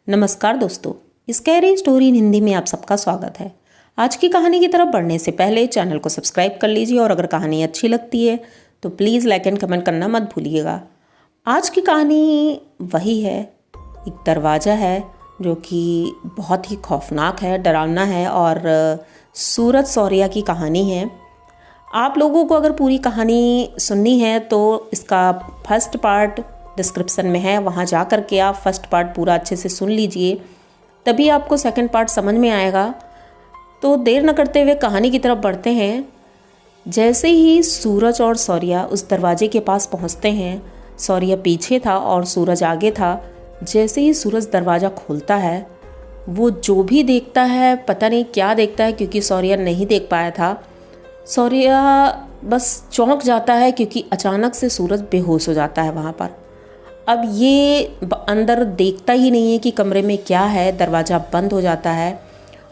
नमस्कार दोस्तों, scary story in Hindi में आप सबका स्वागत है। आज की कहानी की तरफ बढ़ने से पहले चैनल को सब्सक्राइब कर लीजिए और अगर कहानी अच्छी लगती है तो प्लीज़ लाइक एंड कमेंट करना मत भूलिएगा। आज की कहानी वही है, एक दरवाज़ा है जो कि बहुत ही खौफनाक है, डरावना है और सूरज सौरिया की कहानी है। आप लोगों को अगर पूरी कहानी सुननी है तो इसका फर्स्ट पार्ट डिस्क्रिप्शन में है, वहाँ जा कर के आप फर्स्ट पार्ट पूरा अच्छे से सुन लीजिए, तभी आपको सेकंड पार्ट समझ में आएगा। तो देर न करते हुए कहानी की तरफ बढ़ते हैं। जैसे ही सूरज और सौरिया उस दरवाजे के पास पहुँचते हैं, सौरिया पीछे था और सूरज आगे था। जैसे ही सूरज दरवाज़ा खोलता है, वो जो भी देखता है पता नहीं क्या देखता है, क्योंकि सौरिया नहीं देख पाया था। सौरिया बस चौंक जाता है क्योंकि अचानक से सूरज बेहोश हो जाता है वहाँ पर। अब ये अंदर देखता ही नहीं है कि कमरे में क्या है, दरवाज़ा बंद हो जाता है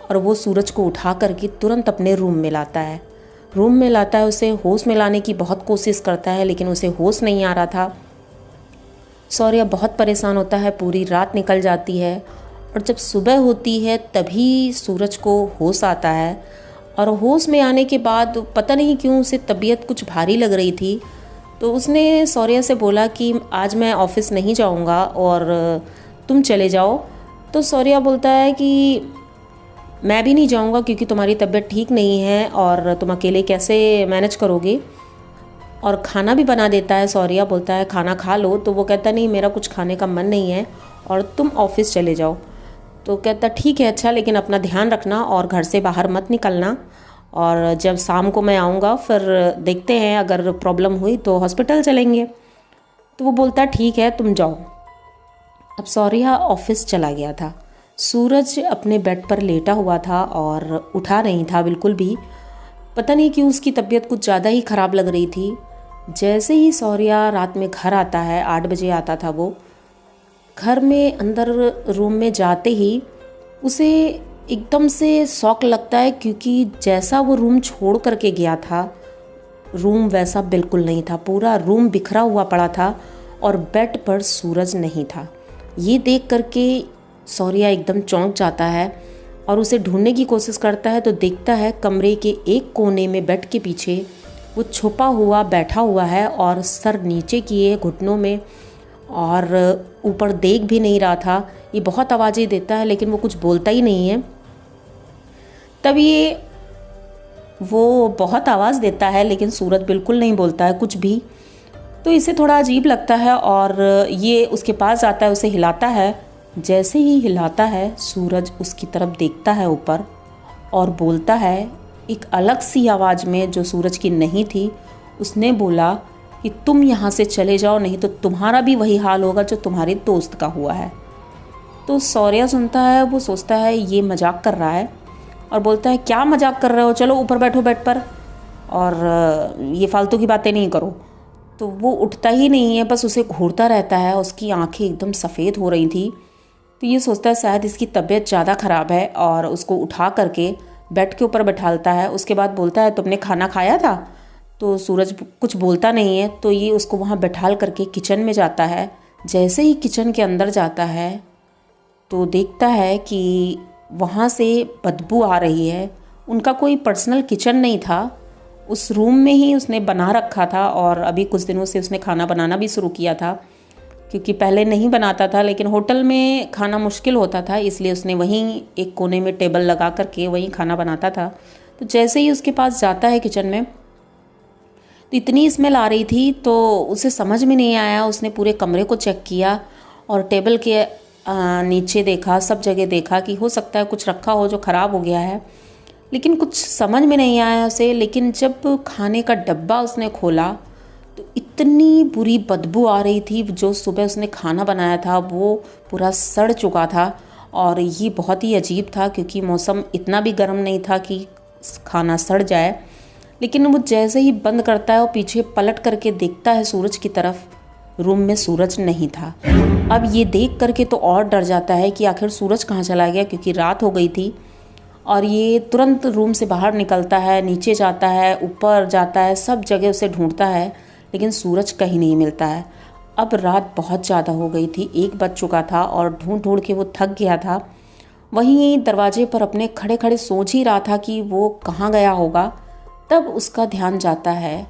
और वो सूरज को उठा करके तुरंत अपने रूम में लाता है। उसे होश में लाने की बहुत कोशिश करता है लेकिन उसे होश नहीं आ रहा था। सौर्या बहुत परेशान होता है, पूरी रात निकल जाती है और जब सुबह होती है तभी सूरज को होश आता है। और होश में आने के बाद पता नहीं क्यों उसे तबीयत कुछ भारी लग रही थी, तो उसने सौर्या से बोला कि आज मैं ऑफ़िस नहीं जाऊंगा और तुम चले जाओ। तो सौर्या बोलता है कि मैं भी नहीं जाऊंगा क्योंकि तुम्हारी तबीयत ठीक नहीं है और तुम अकेले कैसे मैनेज करोगे। और खाना भी बना देता है। सौर्या बोलता है खाना खा लो, तो वो कहता नहीं, मेरा कुछ खाने का मन नहीं है और तुम ऑफ़िस चले जाओ। तो कहता ठीक है, अच्छा, लेकिन अपना ध्यान रखना और घर से बाहर मत निकलना, और जब शाम को मैं आऊँगा फिर देखते हैं, अगर प्रॉब्लम हुई तो हॉस्पिटल चलेंगे। तो वो बोलता ठीक है, तुम जाओ। अब सौर्या ऑफिस चला गया था। सूरज अपने बेड पर लेटा हुआ था और उठा नहीं था बिल्कुल भी। पता नहीं क्यों उसकी तबीयत कुछ ज़्यादा ही ख़राब लग रही थी। जैसे ही सौर्या रात में घर आता है, 8 बजे आता था वो, घर में अंदर रूम में जाते ही उसे एकदम से शॉक लगता है, क्योंकि जैसा वो रूम छोड़ करके गया था, रूम वैसा बिल्कुल नहीं था। पूरा रूम बिखरा हुआ पड़ा था और बेड पर सूरज नहीं था। ये देख करके सौर्या एकदम चौंक जाता है और उसे ढूंढने की कोशिश करता है, तो देखता है कमरे के एक कोने में बेड के पीछे वो छुपा हुआ बैठा हुआ है और सर नीचे किए घुटनों में, और ऊपर देख भी नहीं रहा था। ये बहुत आवाज़ें देता है लेकिन वो कुछ बोलता ही नहीं है। तब ये वो बहुत आवाज़ देता है लेकिन सूरज बिल्कुल नहीं बोलता है कुछ भी। तो इसे थोड़ा अजीब लगता है और ये उसके पास आता है, उसे हिलाता है। जैसे ही हिलाता है, सूरज उसकी तरफ देखता है ऊपर और बोलता है एक अलग सी आवाज़ में, जो सूरज की नहीं थी। उसने बोला कि तुम यहाँ से चले जाओ, नहीं तो तुम्हारा भी वही हाल होगा जो तुम्हारे दोस्त का हुआ है। तो सौर्या सुनता है, वो सोचता है ये मजाक कर रहा है और बोलता है क्या मजाक कर रहे हो, चलो ऊपर बैठो बेड पर और ये फालतू की बातें नहीं करो। तो वो उठता ही नहीं है, बस उसे घूरता रहता है। उसकी आंखें एकदम सफ़ेद हो रही थी। तो ये सोचता है शायद इसकी तबीयत ज़्यादा ख़राब है और उसको उठा करके बेड के ऊपर बैठालता है। उसके बाद बोलता है तुमने खाना खाया था? तो सूरज कुछ बोलता नहीं है। तो ये उसको वहाँ बैठाल करके किचन में जाता है। जैसे ही किचन के अंदर जाता है तो देखता है कि वहाँ से बदबू आ रही है। उनका कोई पर्सनल किचन नहीं था, उस रूम में ही उसने बना रखा था और अभी कुछ दिनों से उसने खाना बनाना भी शुरू किया था, क्योंकि पहले नहीं बनाता था लेकिन होटल में खाना मुश्किल होता था, इसलिए उसने वहीं एक कोने में टेबल लगा करके वहीं खाना बनाता था। तो जैसे ही उसके पास जाता है किचन में, तो इतनी स्मेल आ रही थी तो उसे समझ में नहीं आया। उसने पूरे कमरे को चेक किया और टेबल के नीचे देखा, सब जगह देखा कि हो सकता है कुछ रखा हो जो ख़राब हो गया है, लेकिन कुछ समझ में नहीं आया उसे। लेकिन जब खाने का डब्बा उसने खोला तो इतनी बुरी बदबू आ रही थी। जो सुबह उसने खाना बनाया था वो पूरा सड़ चुका था और ये बहुत ही अजीब था, क्योंकि मौसम इतना भी गर्म नहीं था कि खाना सड़ जाए। लेकिन वो जैसे ही बंद करता है और पीछे पलट करके देखता है सूरज की तरफ, रूम में सूरज नहीं था। अब ये देख करके तो और डर जाता है कि आखिर सूरज कहाँ चला गया, क्योंकि रात हो गई थी। और ये तुरंत रूम से बाहर निकलता है, नीचे जाता है, ऊपर जाता है, सब जगह उसे ढूंढता है लेकिन सूरज कहीं नहीं मिलता है। अब रात बहुत ज़्यादा हो गई थी, 1 बज चुका था और ढूंढ ढूंढ के वो थक गया था। वहीं दरवाजे पर अपने खड़े खड़े सोच ही रहा था कि वो कहाँ गया होगा। तब उसका ध्यान जाता है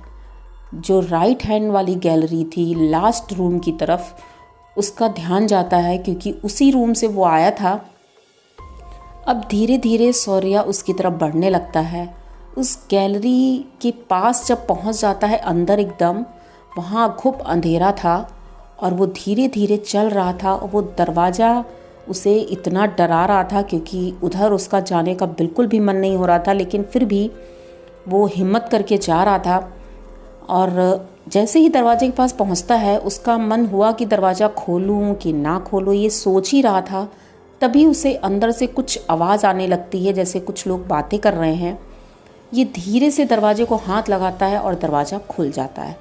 जो राइट हैंड वाली गैलरी थी, लास्ट रूम की तरफ उसका ध्यान जाता है, क्योंकि उसी रूम से वो आया था। अब धीरे धीरे शौर्य उसकी तरफ बढ़ने लगता है। उस गैलरी के पास जब पहुंच जाता है अंदर एकदम, वहाँ खूब अंधेरा था और वो धीरे धीरे चल रहा था। और वो दरवाज़ा उसे इतना डरा रहा था क्योंकि उधर उसका जाने का बिल्कुल भी मन नहीं हो रहा था, लेकिन फिर भी वो हिम्मत करके जा रहा था। और जैसे ही दरवाजे के पास पहुंचता है, उसका मन हुआ कि दरवाज़ा खोलूं कि ना खोलूं, ये सोच ही रहा था। तभी उसे अंदर से कुछ आवाज़ आने लगती है, जैसे कुछ लोग बातें कर रहे हैं। ये धीरे से दरवाजे को हाथ लगाता है और दरवाज़ा खुल जाता है।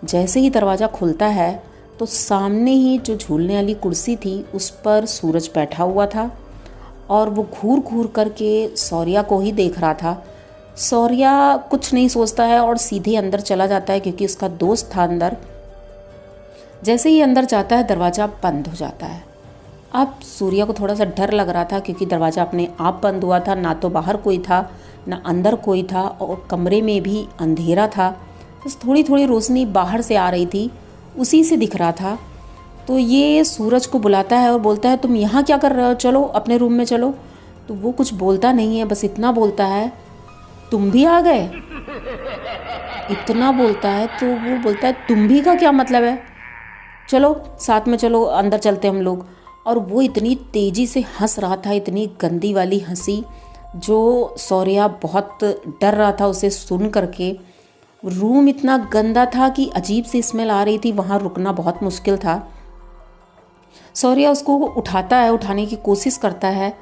जैसे ही दरवाज़ा खुलता है तो सामने ही जो झूलने वाली कुर्सी थी उस पर सूरज बैठा हुआ था और वो घूर घूर करके शौर्य को ही देख रहा था। शौर्य कुछ नहीं सोचता है और सीधे अंदर चला जाता है, क्योंकि उसका दोस्त था अंदर। जैसे ही अंदर जाता है दरवाज़ा बंद हो जाता है। अब सूर्या को थोड़ा सा डर लग रहा था, क्योंकि दरवाज़ा अपने आप बंद हुआ था। ना तो बाहर कोई था ना अंदर कोई था और कमरे में भी अंधेरा था। बस थोड़ी थोड़ी रोशनी बाहर से आ रही थी, उसी से दिख रहा था। तो ये सूरज को बुलाता है और बोलता है, तुम यहाँ क्या कर रहे हो, चलो अपने रूम में चलो। तो वो कुछ बोलता नहीं है, बस इतना बोलता है, तुम भी आ गए। इतना बोलता है तो वो बोलता है, तुम भी का क्या मतलब है, चलो साथ में चलो, अंदर चलते हम लोग। और वो इतनी तेज़ी से हंस रहा था, इतनी गंदी वाली हंसी, जो शौर्य बहुत डर रहा था उसे सुन करके। रूम इतना गंदा था कि अजीब सी स्मेल आ रही थी, वहाँ रुकना बहुत मुश्किल था। शौर्य उसको उठाता है, उठाने की कोशिश करता है,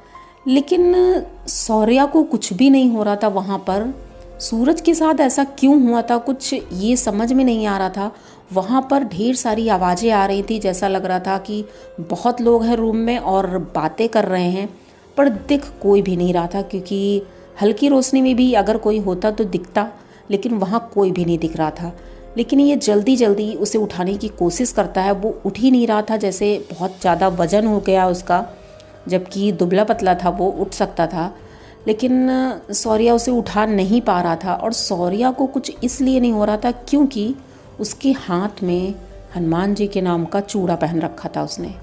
लेकिन शौर्य को कुछ भी नहीं हो रहा था वहाँ पर। सूरज के साथ ऐसा क्यों हुआ था, कुछ ये समझ में नहीं आ रहा था। वहाँ पर ढेर सारी आवाज़ें आ रही थी, जैसा लग रहा था कि बहुत लोग हैं रूम में और बातें कर रहे हैं, पर दिख कोई भी नहीं रहा था, क्योंकि हल्की रोशनी में भी अगर कोई होता तो दिखता, लेकिन वहाँ कोई भी नहीं दिख रहा था। लेकिन ये जल्दी जल्दी उसे उठाने की कोशिश करता है, वो उठ ही नहीं रहा था, जैसे बहुत ज़्यादा वजन हो गया उसका, जबकि दुबला पतला था, वो उठ सकता था। लेकिन शौर्य उसे उठा नहीं पा रहा था। और शौर्य को कुछ इसलिए नहीं हो रहा था क्योंकि उसके हाथ में हनुमान जी के नाम का चूड़ा पहन रखा था उसने,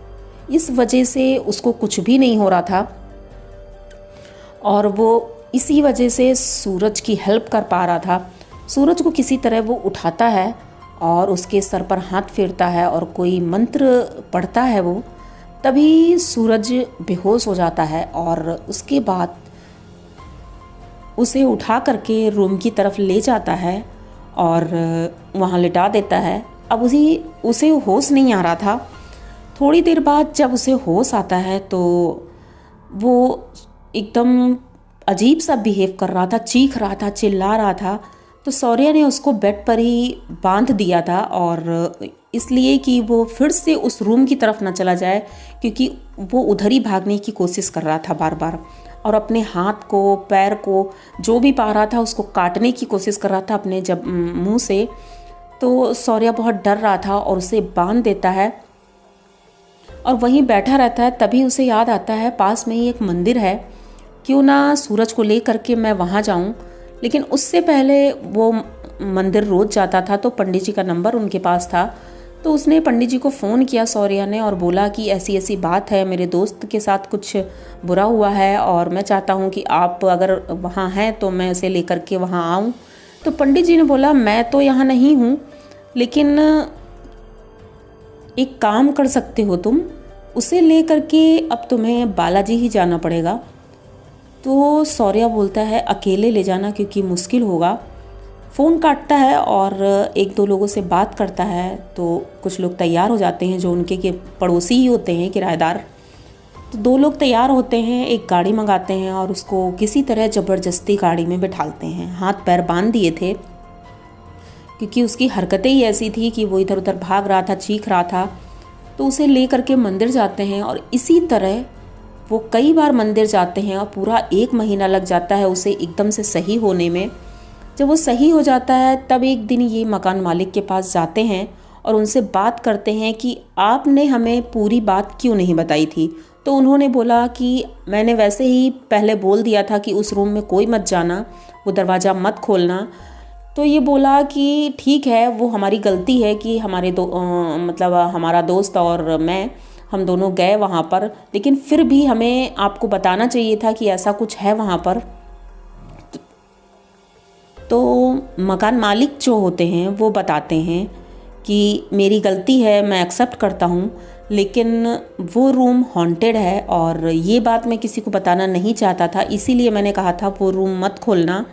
इस वजह से उसको कुछ भी नहीं हो रहा था। और वो इसी वजह से सूरज की हेल्प कर पा रहा था। सूरज को किसी तरह वो उठाता है और उसके सर पर हाथ फेरता है और कोई मंत्र पढ़ता है वो। तभी सूरज बेहोश हो जाता है और उसके बाद उसे उठा करके रूम की तरफ ले जाता है और वहाँ लिटा देता है। अब उसे होश नहीं आ रहा था। थोड़ी देर बाद जब उसे होश आता है तो वो एकदम अजीब सा बिहेव कर रहा था, चीख रहा था, चिल्ला रहा था। तो शौर्य ने उसको बेड पर ही बांध दिया था, और इसलिए कि वो फिर से उस रूम की तरफ ना चला जाए, क्योंकि वो उधर ही भागने की कोशिश कर रहा था बार बार, और अपने हाथ को, पैर को, जो भी पा रहा था उसको काटने की कोशिश कर रहा था अपने जब मुंह से। तो शौर्य बहुत डर रहा था और उसे बांध देता है और वहीं बैठा रहता है। तभी उसे याद आता है पास में ही एक मंदिर है, क्यों ना सूरज को ले करके मैं वहाँ जाऊँ। लेकिन उससे पहले वो मंदिर रोज़ जाता था, तो पंडित जी का नंबर उनके पास था। तो उसने पंडित जी को फ़ोन किया शौर्य ने, और बोला कि ऐसी ऐसी बात है, मेरे दोस्त के साथ कुछ बुरा हुआ है और मैं चाहता हूँ कि आप अगर वहाँ हैं तो मैं उसे लेकर के वहाँ आऊँ। तो पंडित जी ने बोला, मैं तो यहाँ नहीं हूँ, लेकिन एक काम कर सकते हो तुम, उसे ले करके अब तुम्हें बालाजी ही जाना पड़ेगा। तो शौर्य बोलता है, अकेले ले जाना क्योंकि मुश्किल होगा। फ़ोन काटता है और एक दो लोगों से बात करता है, तो कुछ लोग तैयार हो जाते हैं जो उनके के पड़ोसी ही होते हैं, किराएदार। तो 2 लोग तैयार होते हैं, एक गाड़ी मंगाते हैं और उसको किसी तरह ज़बरदस्ती गाड़ी में बिठालते हैं। हाथ पैर बांध दिए थे, क्योंकि उसकी हरकतें ही ऐसी थी कि वो इधर उधर भाग रहा था, चीख रहा था। तो उसे ले करके मंदिर जाते हैं, और इसी तरह वो कई बार मंदिर जाते हैं और पूरा 1 महीना लग जाता है उसे एकदम से सही होने में। जब वो सही हो जाता है तब एक दिन ये मकान मालिक के पास जाते हैं और उनसे बात करते हैं कि आपने हमें पूरी बात क्यों नहीं बताई थी। तो उन्होंने बोला कि मैंने वैसे ही पहले बोल दिया था कि उस रूम में कोई मत जाना, वो दरवाज़ा मत खोलना। तो ये बोला कि ठीक है, वो हमारी गलती है कि मतलब हमारा दोस्त और मैं, हम दोनों गए वहाँ पर, लेकिन फिर भी हमें आपको बताना चाहिए था कि ऐसा कुछ है वहाँ पर। तो मकान मालिक जो होते हैं वो बताते हैं कि मेरी गलती है, मैं एक्सेप्ट करता हूँ, लेकिन वो रूम हॉन्टेड है और ये बात मैं किसी को बताना नहीं चाहता था, इसीलिए मैंने कहा था वो रूम मत खोलना।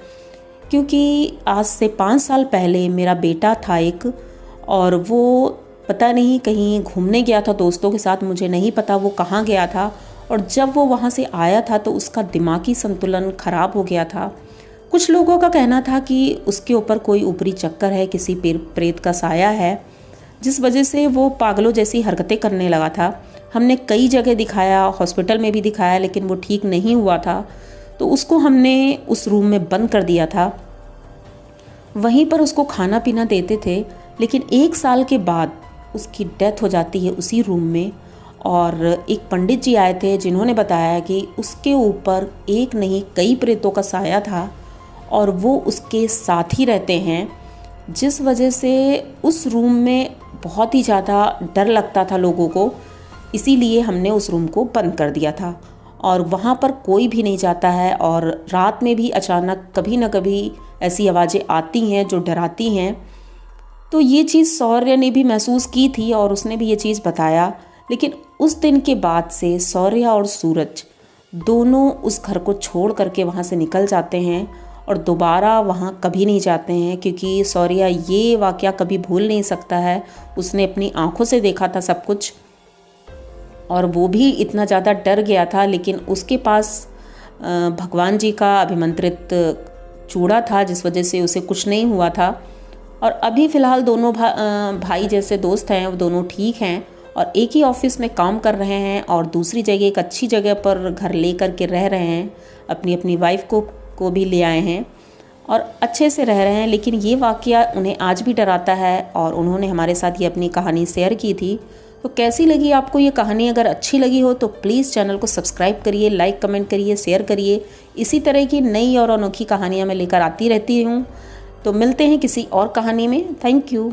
क्योंकि आज से 5 साल पहले मेरा बेटा था एक, और वो पता नहीं कहीं घूमने गया था दोस्तों के साथ, मुझे नहीं पता वो कहाँ गया था, और जब वो वहाँ से आया था तो उसका दिमागी संतुलन खराब हो गया था। कुछ लोगों का कहना था कि उसके ऊपर कोई ऊपरी चक्कर है, किसी प्रेत का साया है, जिस वजह से वो पागलों जैसी हरकतें करने लगा था। हमने कई जगह दिखाया, हॉस्पिटल में भी दिखाया, लेकिन वो ठीक नहीं हुआ था। तो उसको हमने उस रूम में बंद कर दिया था, वहीं पर उसको खाना पीना देते थे। लेकिन 1 साल के बाद उसकी डेथ हो जाती है उसी रूम में। और एक पंडित जी आए थे जिन्होंने बताया कि उसके ऊपर एक नहीं कई प्रेतों का साया था और वो उसके साथ ही रहते हैं, जिस वजह से उस रूम में बहुत ही ज़्यादा डर लगता था लोगों को। इसीलिए हमने उस रूम को बंद कर दिया था और वहाँ पर कोई भी नहीं जाता है। और रात में भी अचानक कभी न कभी ऐसी आवाज़ें आती हैं जो डराती हैं। तो ये चीज़ शौर्य ने भी महसूस की थी और उसने भी ये चीज़ बताया। लेकिन उस दिन के बाद से शौर्य और सूरज दोनों उस घर को छोड़ करके वहाँ से निकल जाते हैं और दोबारा वहाँ कभी नहीं जाते हैं, क्योंकि शौर्य ये वाक़या कभी भूल नहीं सकता है। उसने अपनी आँखों से देखा था सब कुछ और वो भी इतना ज़्यादा डर गया था, लेकिन उसके पास भगवान जी का अभिमंत्रित चूड़ा था, जिस वजह से उसे कुछ नहीं हुआ था। और अभी फ़िलहाल दोनों भाई जैसे दोस्त हैं, वो दोनों ठीक हैं और एक ही ऑफिस में काम कर रहे हैं और दूसरी जगह एक अच्छी जगह पर घर ले कर के रह रहे हैं। अपनी अपनी वाइफ को भी ले आए हैं और अच्छे से रह रहे हैं। लेकिन ये वाक़या उन्हें आज भी डराता है और उन्होंने हमारे साथ ये अपनी कहानी शेयर की थी। तो कैसी लगी आपको ये कहानी? अगर अच्छी लगी हो तो प्लीज़ चैनल को सब्सक्राइब करिए, लाइक कमेंट करिए, शेयर करिए। इसी तरह की नई और अनोखी कहानियाँ मैं लेकर आती रहती हूँ। तो मिलते हैं किसी और कहानी में। Thank you.